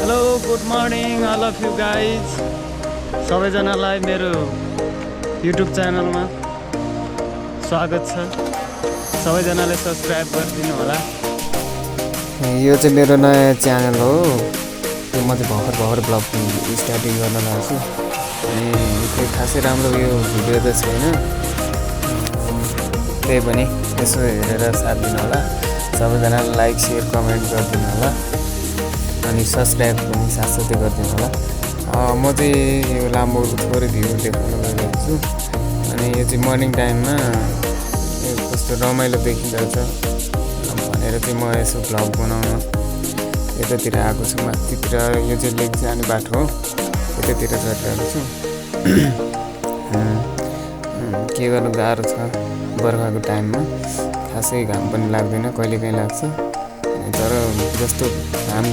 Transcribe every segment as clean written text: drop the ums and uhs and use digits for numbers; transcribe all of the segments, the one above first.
Hello good morning all of you guys सबैजनालाई मेरो YouTube च्यानलमा स्वागत छ। सबैजनाले सब्सक्राइब गरिदिनु होला। यो चाहिँ मेरो नयाँ च्यानल हो। यो म चाहिँ भर्खर ब्लग स्टार्टिङ गर्न लाग्छु अनि त्यो खासै राम्रो यो भिडियो त छैन, त्यही पनि यसो हेरेर साथ दिनु होला। सबैजनाले लाइक सेयर कमेन्ट गरिदिनु होला अनि सब्सक्राइब पनि साथसाथै गरिदिनु होला। म चाहिँ यो लामो थोरै भ्यू देखाउन गइरहेको छु अनि यो चाहिँ मर्निङ टाइममा कस्तो रमाइलो देखिँदछ भनेर चाहिँ म यसो भ्लग बनाउन यतातिर आएको छु। माथितिर यो चाहिँ लेक जाने बाटो हो, यतातिर गइरहेको छु। के गर्नु गाह्रो छ, बर्खाको टाइममा खासै घाम पनि लाग्दैन, कहिलेकाहीँ लाग्छ तर जस्तो घाम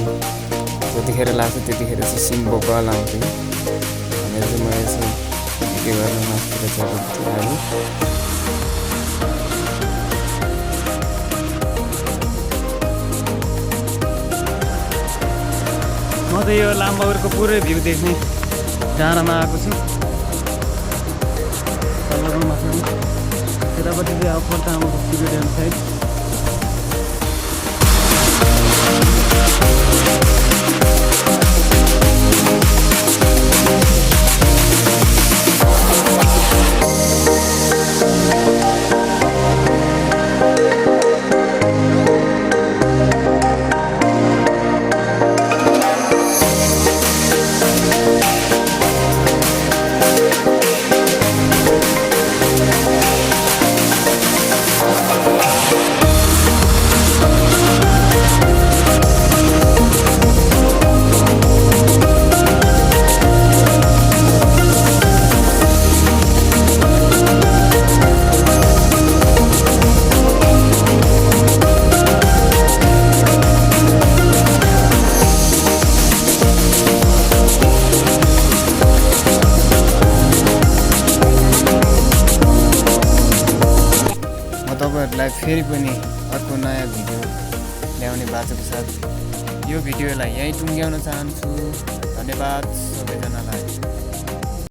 जतिखेर लाग्छ त्यतिखेर चाहिँ सिन बोकल आउँछ कि भनेर चाहिँ म यसो के गर्नु माथितिर चढेको थिएँ। म त यो लामबगरको पुरै भ्यू देख्ने डाँडामा आएको छु। तल्लो माथि यतापट्टि चाहिँ अब पर्टामाको सिलगढी साइड तपाईँहरूलाई फेरि पनि अर्को नयाँ भिडियो ल्याउने बाचाको साथ यो भिडियोलाई यहीँ टुङ्ग्याउन चाहन्छु। धन्यवाद सबैजनालाई।